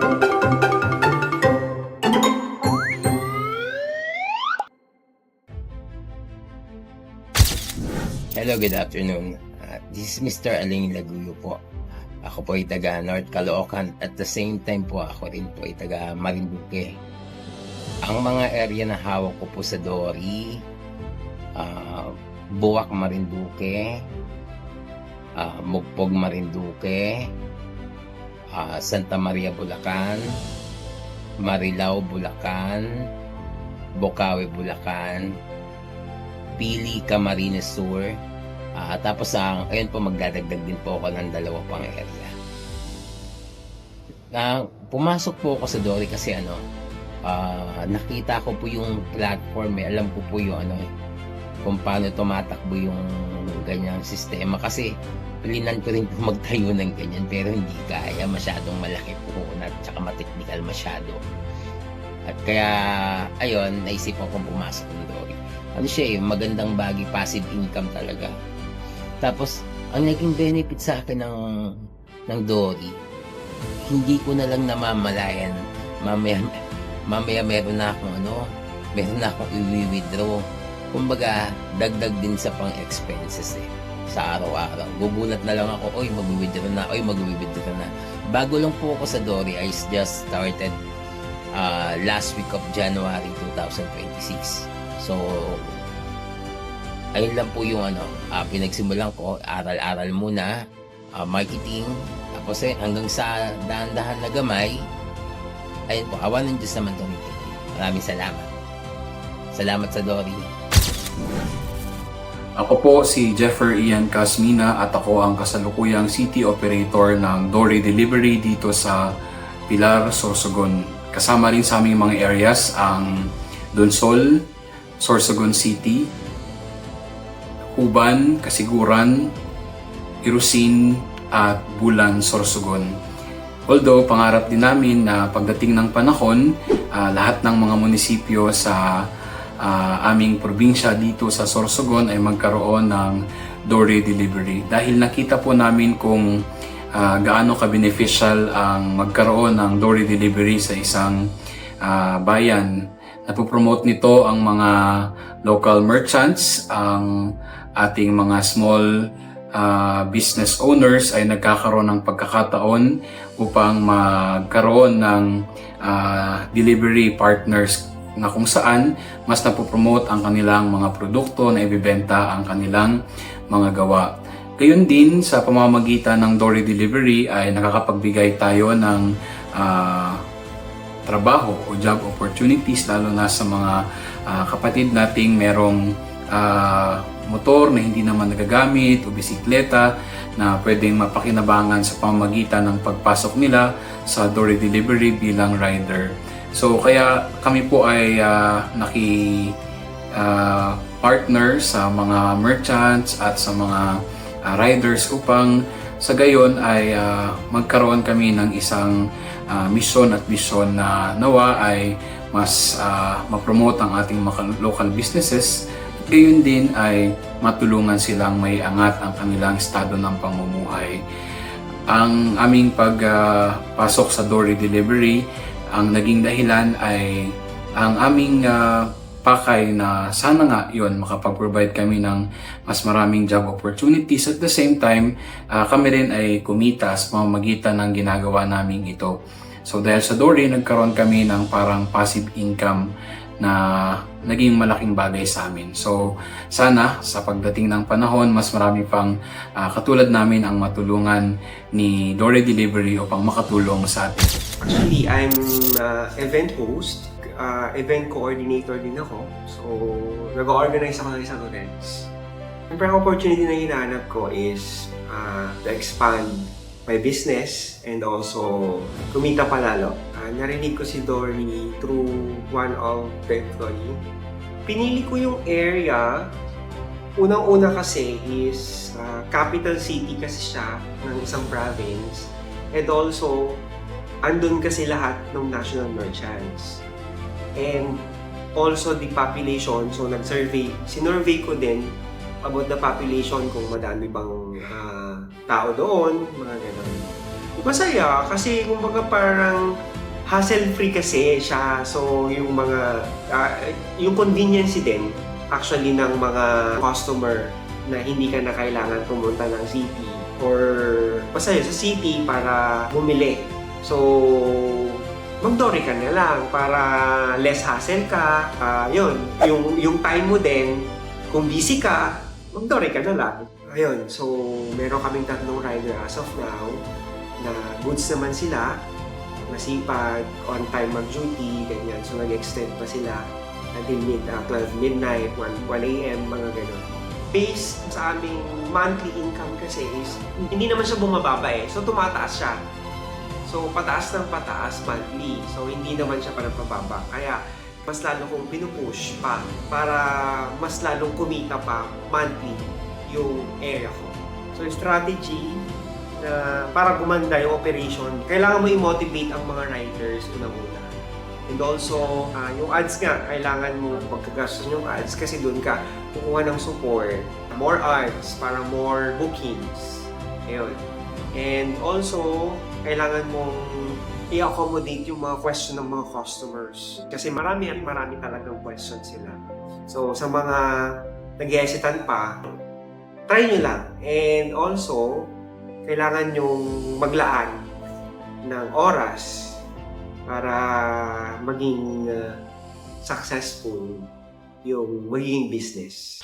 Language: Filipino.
Hello, good afternoon. This is Mr. Aling Laguyo po. Ako po ay taga North Caloocan. At the same time po, ako rin po ay taga Marinduque. Ang mga area na hawak ko po sa Dori, Buwak, Marinduque, Mugpog, Marinduque, Santa Maria, Bulacan, Marilao, Bulacan, Bocaue, Bulacan, Pili, Camarines Sur, tapos ngayon po magdadagdag din po ako ng 2 pang area. Pumasok po ako sa Dori kasi nakita ko po yung platform, alam ko po yung kung paano tumatakbo yung ganyang sistema, kasi pilinan ko rin po magtayo ng ganyan pero hindi kaya, masyadong malaki po at saka mateknikal masyado. At kaya ayun, naisip ko kung pumasok ng Dori. Magandang bagay, passive income talaga. Tapos ang naging benefit sa akin ng Dori, hindi ko na lang namamalayan mamaya meron na akong i-withdraw. Kumbaga dagdag din sa pang expenses sa araw-araw. Gugulat na lang ako, mag-withdraw na. Bago lang po ako sa Dori, I just started last week of January 2026. So ayun lang po yung pinagsimulan ko, aral-aral muna, marketing, tapos hanggang sa dahan-dahan na gamay, ayun po, awan ng Diyos naman tumitikin. Maraming salamat. Salamat sa Dori. Ako po si Jeffer Ian Casmina at ako ang kasalukuyang city operator ng Dori Delivery dito sa Pilar, Sorsogon. Kasama rin sa aming mga areas ang Donsol, Sorsogon City, Uban, Kasiguran, Irusin at Bulan, Sorsogon. Although pangarap din namin na pagdating ng panahon, lahat ng mga munisipyo sa aming probinsya dito sa Sorsogon ay magkaroon ng Dori Delivery. Dahil nakita po namin kung gaano ka-beneficial ang magkaroon ng Dori Delivery sa isang bayan. Napopromote nito ang mga local merchants, ang ating mga small business owners ay nagkakaroon ng pagkakataon upang magkaroon ng delivery partners na kung saan mas napopromote ang kanilang mga produkto na ibibenta ang kanilang mga gawa. Gayon din sa pamamagitan ng Dori Delivery ay nakakapagbigay tayo ng trabaho o job opportunities, lalo na sa mga kapatid nating merong motor na hindi naman nagagamit o bisikleta na pwedeng mapakinabangan sa pamamagitan ng pagpasok nila sa Dori Delivery bilang rider. So kaya kami po ay partner sa mga merchants at sa mga riders upang sa gayon ay magkaroon kami ng isang misyon at vision na nawa ay mas ma-promote ang ating mga local businesses. Gayon din ay matulungan silang may angat ang kanilang estado ng pamumuhay. Ang aming pagpasok sa Dori Delivery, ang naging dahilan ay ang aming pakay na sana nga yon makapag-provide kami ng mas maraming job opportunities. At the same time, kami rin ay kumita sa pamamagitan ng ginagawa namin ito. So dahil sa Dori, nagkaroon kami ng parang passive income na naging malaking bagay sa amin. So sana sa pagdating ng panahon, mas marami pang katulad namin ang matulungan ni Dori Delivery upang makatulong sa atin. Actually, I'm event host, event coordinator din ako. So nag-organize ako ng isang events. Siyempre ang opportunity na hinahanap ko is to expand my business and also kumita palalo. Narinig ko si Dori through one of the employee. Pinili ko yung area, unang-una kasi is capital city kasi siya ng isang province. And also, andun kasi lahat ng national merchants. And also the population, so sinurvey ko din about the population kung madami bang tao doon, mga ganun. Masaya kasi kumbaga parang hassle-free kasi siya. So yung mga, yung convenience din actually ng mga customer na hindi ka na kailangan pumunta ng city or masaya sa city para bumili. So mag-Dory ka na lang para less hassle ka. Yun, yung time mo din, kung busy ka, mag-Dory ka na lang. Ayun, so meron kaming 3 rider as of now na goods naman sila, masipag, on time mag-duty, ganyan. So nag-extend pa sila until 12 midnight, 1 a.m., mga ganun. Based sa aming monthly income kasi is, hindi naman siya bumababa eh. So tumataas siya. So pataas ng pataas monthly. So hindi naman siya parang pababa. Kaya mas lalo kong pinupush pa para mas lalong kumita pa monthly yung area ko. So strategy na para gumanda yung operation, kailangan mo i-motivate ang mga riders unang-una. And also, yung ads nga, kailangan mo pagkagastos yung ads kasi doon ka kukuha ng support. More ads para more bookings. Ayun. And also, kailangan mong i-accommodate yung mga question ng mga customers. Kasi marami at marami talagang questions sila. So, sa mga nag-hesitant pa, try nyo lang. And also, kailangan yung maglaan ng oras para maging successful yung magiging business.